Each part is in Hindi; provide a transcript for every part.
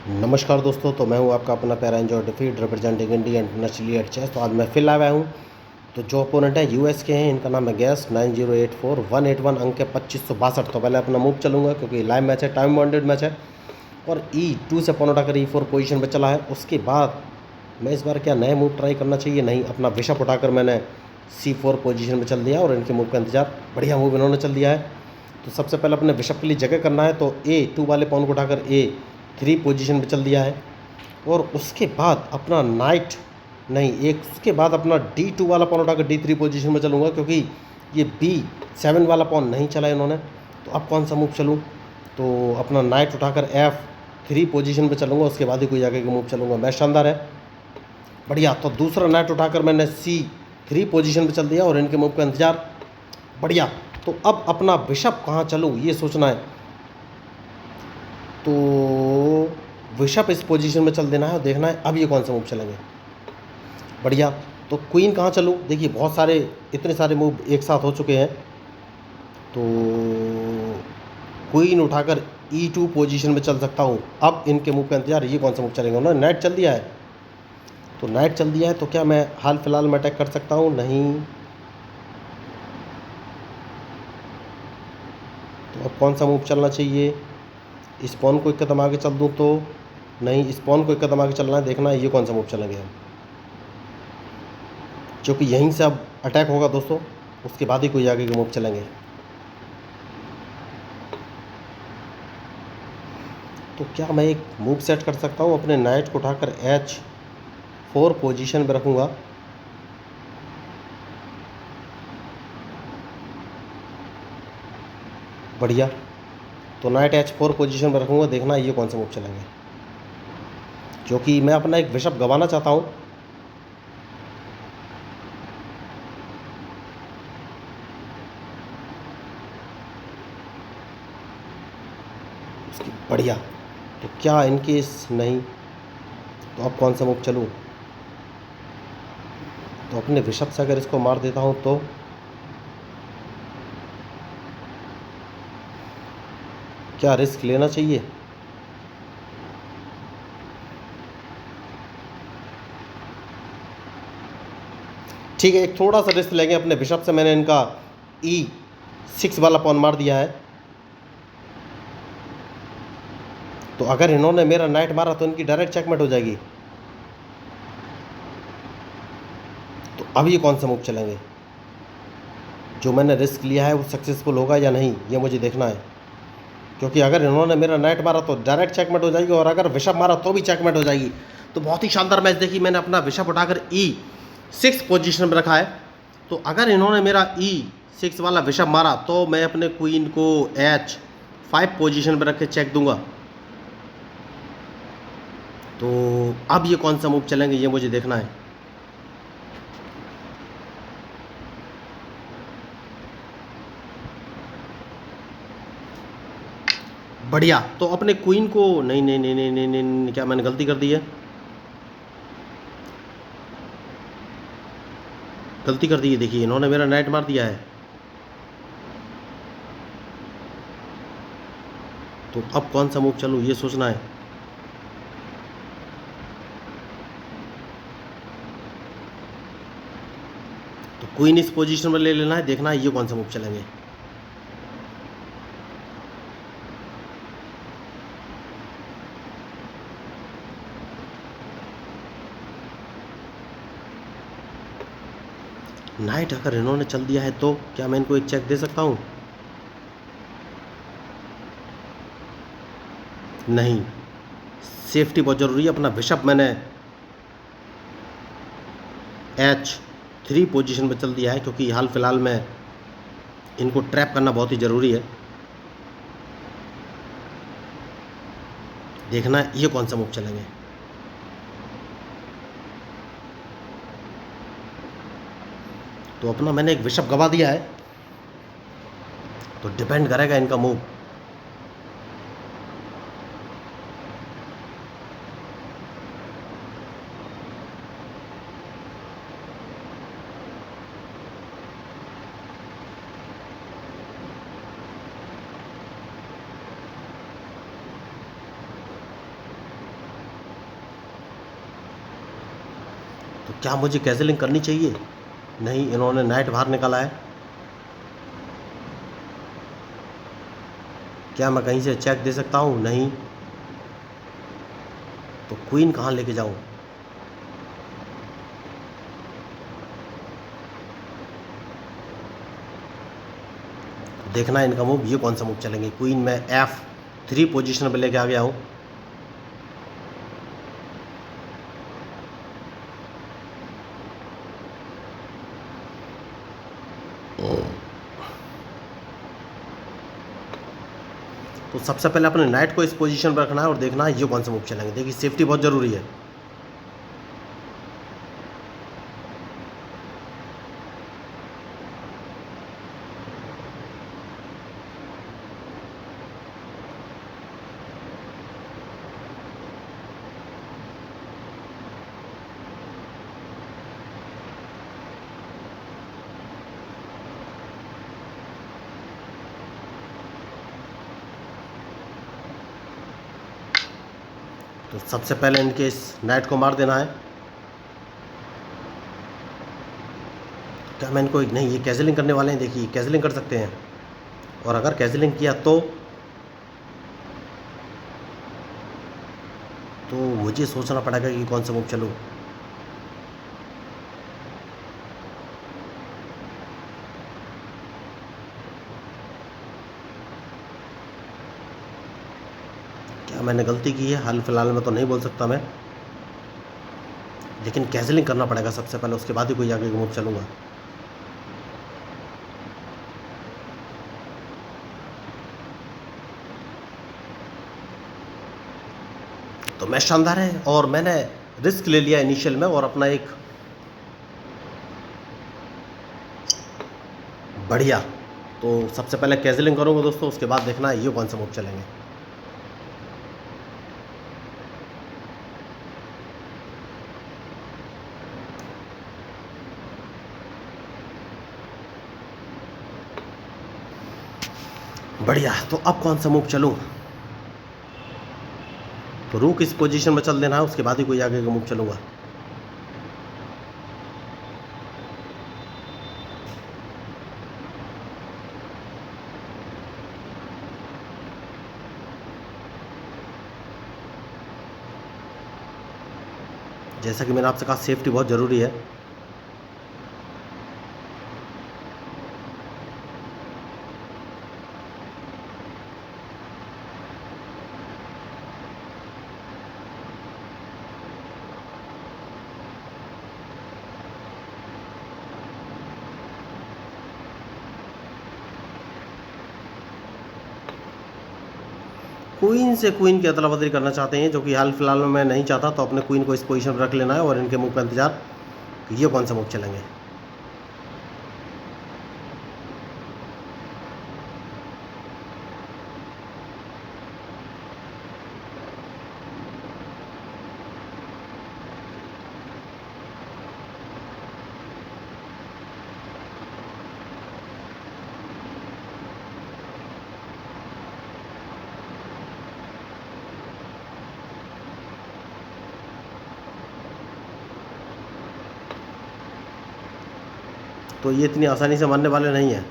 नमस्कार दोस्तों, तो मैं हूं आपका अपना प्यारा enjoy defeat representing India internationally at chess. तो आज मैं फिर आया हूं। तो जो ओपोनेंट है यूएस के हैं, इनका नाम है गैस 9084181 अंक है 2562। तो पहले अपना मूव चलूंगा क्योंकि लाइव मैच है, टाइम बाउंडेड मैच है और E2 से अपोनेंट अगर E4 पोजीशन पे चला है उसके बाद मैं इस बार क्या नए मूव ट्राई करना चाहिए। नहीं, अपना बिशप उठाकर मैंने C4 पोजीशन पे चल दिया और इनके मूव का इंतजार। बढ़िया मूव इन्होंने चल दिया है। तो सबसे पहले अपने बिशप के लिए जगह करना है, तो A2 वाले पॉन को उठाकर A3 पोजीशन पे चल दिया है और उसके बाद अपना नाइट नहीं, एक उसके बाद अपना D2 वाला पॉन उठाकर D3 पोजीशन में चलूँगा क्योंकि ये B7 वाला पॉन नहीं चला इन्होंने। तो अब कौन सा मूव चलूँ? तो अपना नाइट उठाकर F3 पोजीशन पे चलूँगा, उसके बाद ही कोई आगे का मूव चलूँगा। मैच शानदार है, बढ़िया। तो दूसरा नाइट उठाकर मैंने C3 पोजीशन पे चल दिया और इनके मूव का इंतजार। बढ़िया। तो अब अपना बिशप कहाँ चलूँ ये सोचना है। तो बिशप इस पोजीशन में चल देना है और देखना है अब ये कौन सा मूव चलेंगे। बढ़िया। तो क्वीन कहाँ चलूँ? देखिए बहुत सारे, इतने सारे मूव एक साथ हो चुके हैं। तो क्वीन उठाकर E2 पोजीशन में चल सकता हूँ। अब इनके मूव का इंतजार, ये कौन सा मूव चलेंगे। उन्होंने नाइट चल दिया है, तो नाइट चल दिया है तो क्या मैं हाल फिलहाल में अटैक कर सकता हूँ? नहीं। तो अब कौन सा मूव चलना चाहिए? इस पॉन को एक कदम आगे चल दूँ तो नहीं, इस पॉन को एक कदम आगे चलना है। देखना है ये कौन सा मूव चलेंगे हम, क्योंकि यहीं से अब अटैक होगा दोस्तों, उसके बाद ही कोई आगे के मूव चलेंगे। तो क्या मैं एक मूव सेट कर सकता हूँ? अपने नाइट को उठाकर H4 पोजीशन पे रखूँगा। बढ़िया। तो नाइट H4 पोजीशन पे रखूँगा, देखना ये कौन सा मूव चलेंगे, क्योंकि मैं अपना एक बिशप गंवाना चाहता हूँ। बढ़िया। तो क्या इनकेस नहीं, तो अब कौन सा मूव चलूँ? तो अपने बिशप से अगर इसको मार देता हूँ तो क्या रिस्क लेना चाहिए? ठीक है, एक थोड़ा सा रिस्क लेंगे। अपने बिशप से मैंने इनका E6 वाला पॉन मार दिया है, तो अगर इन्होंने मेरा नाइट मारा तो इनकी डायरेक्ट चेकमेट हो जाएगी। तो अब ये कौन सा मूव चलेंगे? जो मैंने रिस्क लिया है वो सक्सेसफुल होगा या नहीं, ये मुझे देखना है। क्योंकि अगर इन्होंने मेरा नाइट मारा तो डायरेक्ट चेकमेट हो जाएगी और अगर बिशप मारा तो भी चेकमेट हो जाएगी। तो बहुत ही शानदार मैच देखी। मैंने अपना बिशप उठाकर E6 पोजीशन में रखा है। तो अगर इन्होंने मेरा E6 वाला बिशप मारा तो मैं अपने क्वीन को H5 पोजीशन पर रख के चेक दूंगा। तो अब ये कौन सा मूव चलेंगे ये मुझे देखना है। बढ़िया। तो अपने क्वीन को नहीं नहीं नहीं नहीं नहीं, नहीं, नहीं क्या मैंने गलती कर दी है? गलती कर दी है। देखिए इन्होंने मेरा नाइट मार दिया है। तो अब कौन सा मूव चलूँ ये सोचना है। तो क्वीन इस पोजीशन में ले लेना है, देखना है ये कौन सा मूव चलेंगे। नाइट अगर इन्होंने चल दिया है तो क्या मैं इनको एक चेक दे सकता हूँ? नहीं, सेफ्टी बहुत ज़रूरी है। अपना बिशप मैंने H3 पोजीशन पे चल दिया है क्योंकि हाल फिलहाल में इनको ट्रैप करना बहुत ही ज़रूरी है। देखना है ये कौन सा मूव चलेंगे। तो अपना मैंने एक बिशप गवा दिया है, तो डिपेंड करेगा इनका मूव। तो क्या मुझे कैंसिलिंग करनी चाहिए? नहीं, इन्होंने नाइट बाहर निकाला है। क्या मैं कहीं से चेक दे सकता हूँ? नहीं। तो क्वीन कहाँ लेके जाऊँ? देखना है इनका मूव, ये कौन सा मूव चलेंगे। क्वीन में F3 पोजीशन पे लेके आ गया हूँ। तो सबसे पहले अपने नाइट को इस पोजीशन पर रखना है और देखना है ये कौन सा मूव चलेंगे। देखिए सेफ्टी बहुत ज़रूरी है। तो सबसे पहले इनके इस नाइट को मार देना है। क्या मैं इनको नहीं, ये कैंसिलिंग करने वाले हैं। देखिए कैंसिलिंग कर सकते हैं, और अगर कैंसिलिंग किया तो मुझे सोचना पड़ेगा कि कौन सा मूव चलूँ। क्या मैंने गलती की है? हाल फिलहाल में तो नहीं बोल सकता मैं, लेकिन कैंसिलिंग करना पड़ेगा सबसे पहले, उसके बाद ही कोई आगे का मूव चलूँगा। तो मैच शानदार है और मैंने रिस्क ले लिया इनिशियल में और अपना एक बढ़िया। तो सबसे पहले कैंसिलिंग करूँगा दोस्तों, उसके बाद देखना है ये कौन सा मूव चलेंगे। बढ़िया, तो अब कौन सा मूव चलूँ? तो रूक इस पोजीशन में चल देना है, उसके बाद ही कोई आगे का मूव चलूँगा। जैसा कि मैंने आपसे कहा, सेफ्टी बहुत ज़रूरी है। क्वीन से क्वीन की अदला बदली करना चाहते हैं, जो कि हाल फिलहाल में मैं नहीं चाहता। तो अपने क्वीन को इस पोजीशन पर रख लेना है और इनके मूव का इंतजार कि ये कौन सा मूव चलेंगे। तो ये इतनी आसानी से मानने वाले नहीं हैं।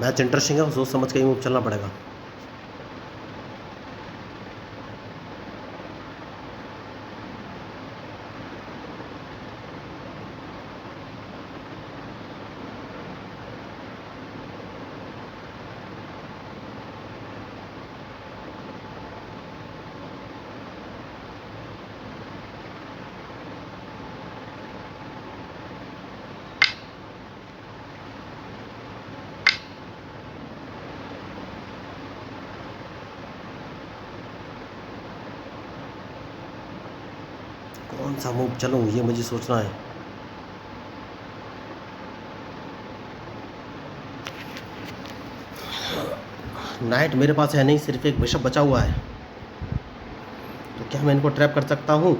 मैच इंटरेस्टिंग है, सोच समझ के ही मूव चलना पड़ेगा। कौन सा मूव चलूँ, ये मुझे सोचना है। नाइट मेरे पास है नहीं, सिर्फ एक बिशप बचा हुआ है। तो क्या मैं इनको ट्रैप कर सकता हूँ?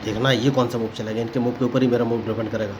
देखना ये कौन सा मूव चलेगा, इनके मूव के ऊपर ही मेरा मूव डिपेंड करेगा।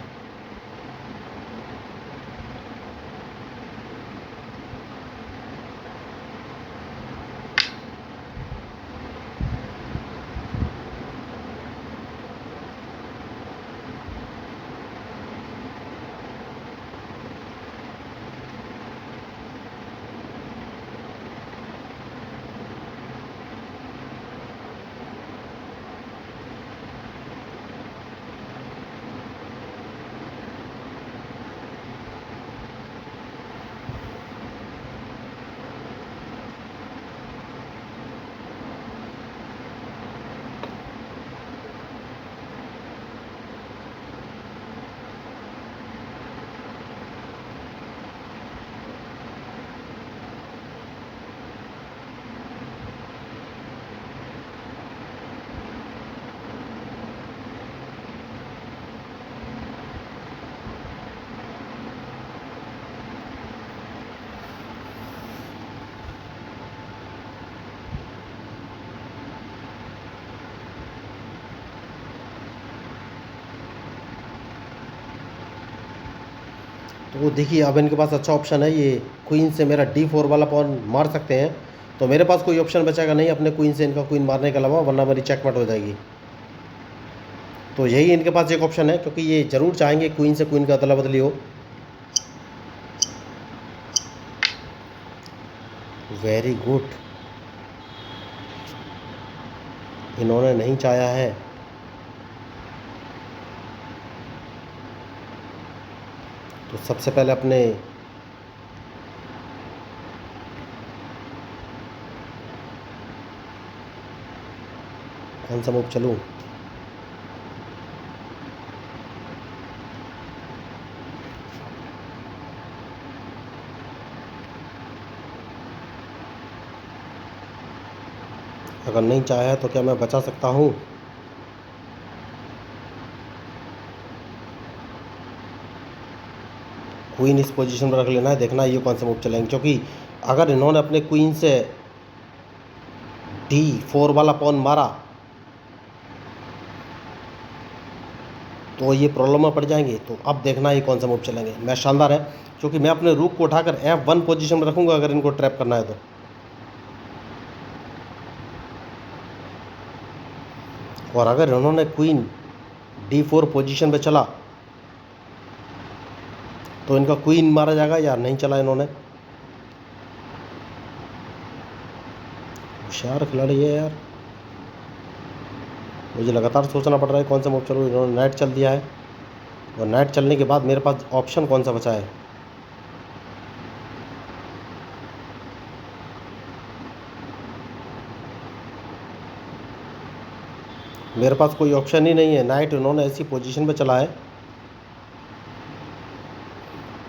तो देखिए अब इनके पास अच्छा ऑप्शन है, ये क्वीन से मेरा D4 वाला पॉन मार सकते हैं, तो मेरे पास कोई ऑप्शन बचेगा नहीं अपने क्वीन से इनका क्वीन मारने के अलावा, वरना मेरी चेकमेट हो जाएगी। तो यही इनके पास एक ऑप्शन है, क्योंकि ये ज़रूर चाहेंगे क्वीन से क्वीन का अदला बदली हो। वेरी गुड, इन्होंने नहीं चाहा है। तो सबसे पहले अपने कौन सा मूव चलूँ, अगर नहीं चाहा है तो क्या मैं बचा सकता हूँ? क्वीन इस पोजीशन पर रख लेना है, देखना ये कौन सा मूव चलेंगे, क्योंकि अगर इन्होंने अपने क्वीन से D4 वाला पॉन मारा तो ये प्रॉब्लम में पड़ जाएंगे। तो अब देखना ये कौन सा मूव चलेंगे। मैं शानदार है, क्योंकि मैं अपने रूक को उठाकर F1 पोजीशन में रखूँगा अगर इनको ट्रैप करना है तो। और अगर इन्होंने क्वीन D4 पोजीशन पे चला तो इनका क्वीन मारा जाएगा, या नहीं चला इन्होंने। होशियार खिलाड़ी है यार, मुझे लगातार सोचना पड़ रहा है कौन सा मूव चलूँ। इन्होंने नाइट चल दिया है, और नाइट चलने के बाद मेरे पास ऑप्शन कौन सा बचा है। मेरे पास कोई ऑप्शन ही नहीं है। नाइट इन्होंने ऐसी पोजीशन पे चला है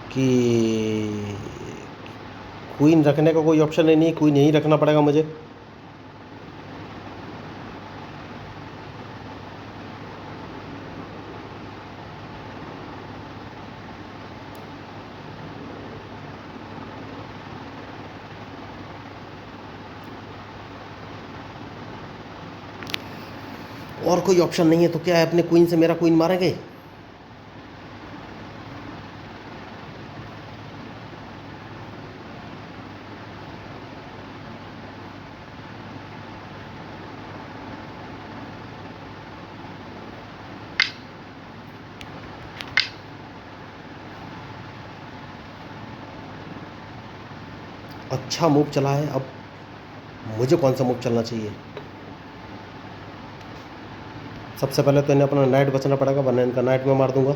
कि क्वीन रखने का कोई ऑप्शन ही नहीं, क्वीन यहीं रखना पड़ेगा मुझे। और कोई ऑप्शन नहीं है तो क्या है, अपने क्वीन से मेरा क्वीन मारेंगे। अच्छा मूव चला है, अब मुझे कौन सा मूव चलना चाहिए। सबसे पहले तो इन्हें अपना नाइट बचना पड़ेगा, वरना इनका नाइट में मार दूंगा।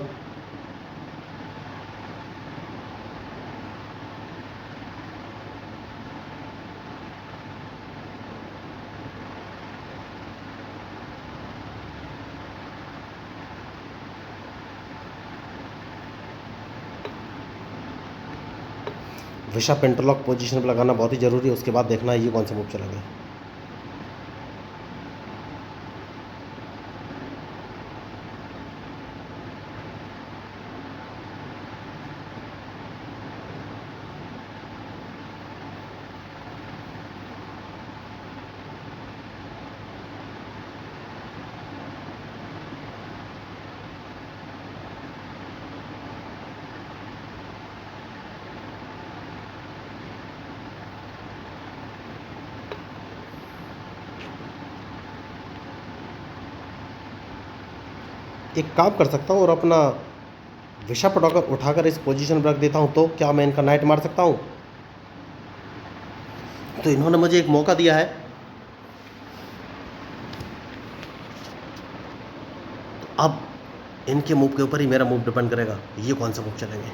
बिशप इंटरलॉक पोजीशन पर लगाना बहुत ही ज़रूरी है, उसके बाद देखना है ये कौन सा मूव चलेगा। एक काम कर सकता हूँ और अपना बिशप उठाकर इस पोजीशन पर रख देता हूँ, तो क्या मैं इनका नाइट मार सकता हूँ? तो इन्होंने मुझे एक मौका दिया है। तो अब इनके मूव के ऊपर ही मेरा मूव डिपेंड करेगा, ये कौन सा मूव चलेंगे।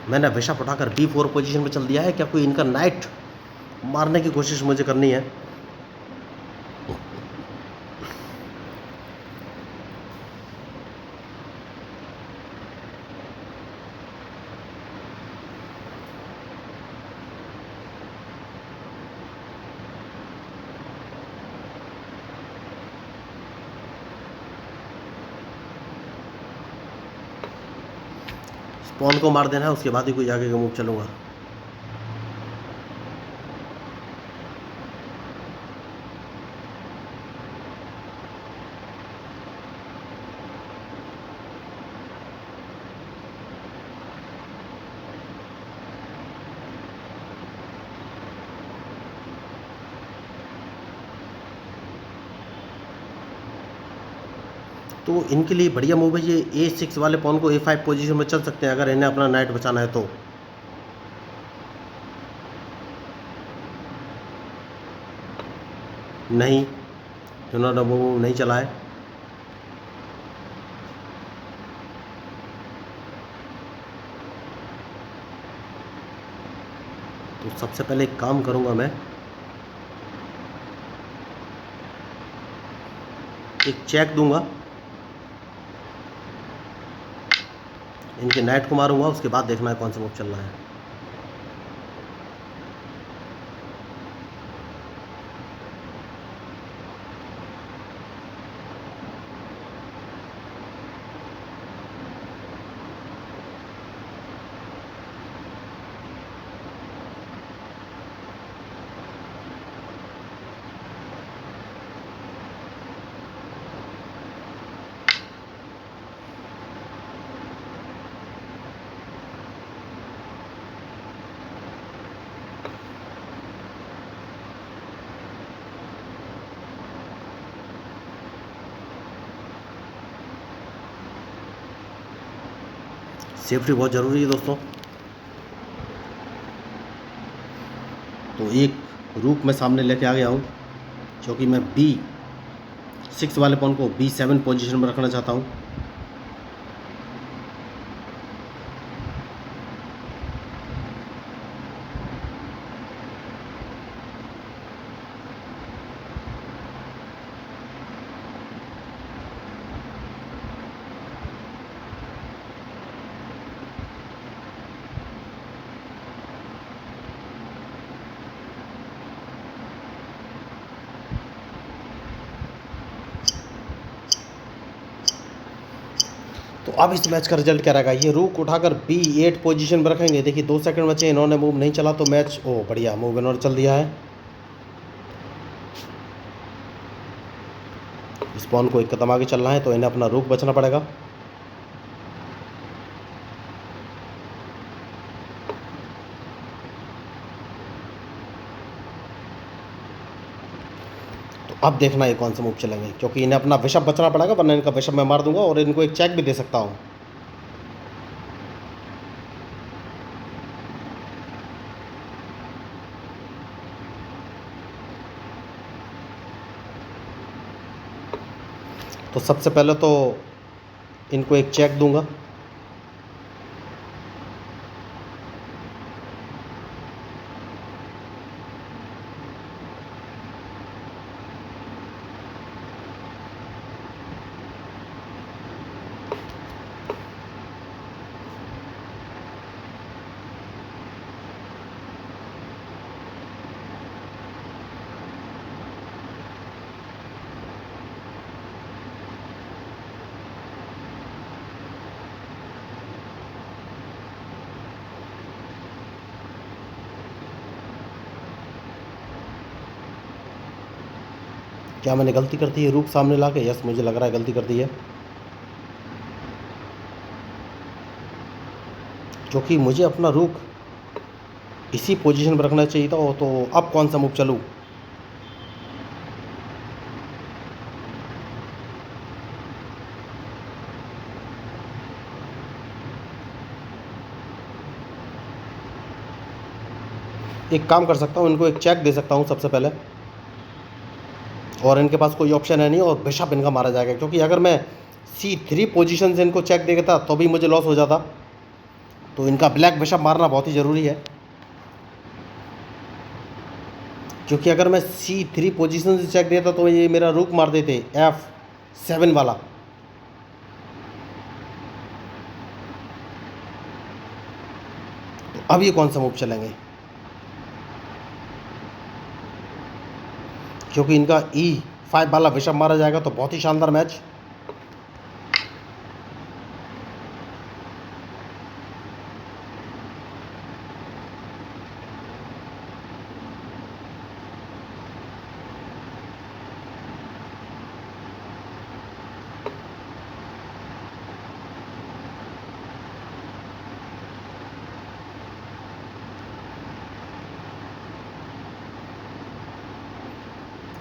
मैंने बिशप उठाकर B4 पोजीशन पे चल दिया है। क्या कोई इनका नाइट मारने की कोशिश मुझे करनी है? पॉन को मार देना है, उसके बाद ही कोई आगे का मूव चलूँगा। तो इनके लिए बढ़िया मूव है ये, A6 वाले पॉन को A5 पोजीशन में चल सकते हैं अगर इन्हें अपना नाइट बचाना है तो। नहीं, इन्होंने वो मूव नहीं चला है। तो सबसे पहले एक काम करूंगा, मैं एक चेक दूंगा, इनके नाइट को मारूंगा, उसके बाद देखना है कौन सा मूव चल रहा है। सेफ्टी बहुत ज़रूरी है दोस्तों। तो एक रूक मैं सामने लेके आ गया हूँ, क्योंकि मैं B6 वाले पॉन को B7 पोजीशन में रखना चाहता हूँ। तो अब इस मैच का रिजल्ट क्या रहेगा? ये रूक उठाकर B8 पोजीशन पर रखेंगे। देखिए 2 सेकंड बचे, इन्होंने मूव नहीं चला तो मैच, ओ बढ़िया मूव इन्होंने चल दिया है। इस पॉन को एक कदम आगे चलना है तो इन्हें अपना रूक बचना पड़ेगा। तो अब देखना है कौन सा मूव चलेंगे, क्योंकि इन्हें अपना बिशप बचना पड़ेगा, वरना इनका बिशप मैं मार दूंगा और इनको एक चेक भी दे सकता हूँ। तो सबसे पहले तो इनको एक चेक दूंगा। क्या मैंने गलती कर दी है रूक सामने ला के? यस, मुझे लग रहा है गलती कर दी है, क्योंकि मुझे अपना रूक इसी पोजीशन पर रखना चाहिए था। तो अब कौन सा मूव चलूँ? एक काम कर सकता हूँ, इनको एक चेक दे सकता हूँ सबसे पहले, और इनके पास कोई ऑप्शन है नहीं और बिशप इनका मारा जाएगा, क्योंकि अगर मैं C3 पोजीशन से इनको चेक दे देता तो भी मुझे लॉस हो जाता। तो इनका ब्लैक बिशप मारना बहुत ही ज़रूरी है, क्योंकि अगर मैं C3 पोजीशन से चेक देता तो ये मेरा रूक मार देते F7 वाला। तो अब ये कौन सा मूव चलेंगे, क्योंकि इनका E5 वाला बिशप मारा जाएगा तो बहुत ही शानदार मैच।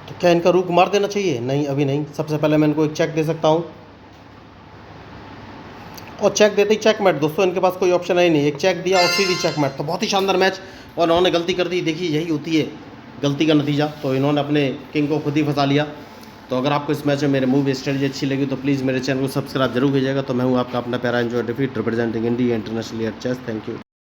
तो क्या इनका रूक मार देना चाहिए? नहीं, अभी नहीं। सबसे पहले मैं इनको एक चेक दे सकता हूँ, और चेक देते ही चेक मैट। दोस्तों इनके पास कोई ऑप्शन है ही नहीं, एक चेक दिया और सीधी चेक मैट। तो बहुत ही शानदार मैच, और इन्होंने गलती कर दी। देखिए यही होती है गलती का नतीजा। तो इन्होंने अपने किंग को खुद ही फंसा लिया। तो अगर आपको इस मैच में मेरे मूव स्ट्रेटजी अच्छी लगी तो प्लीज़ मेरे चैनल को सब्सक्राइब जरूर कीजिएगा। तो मैं हूँ आपका अपना प्यारा enjoy defeat representing India international at chess. Thank you.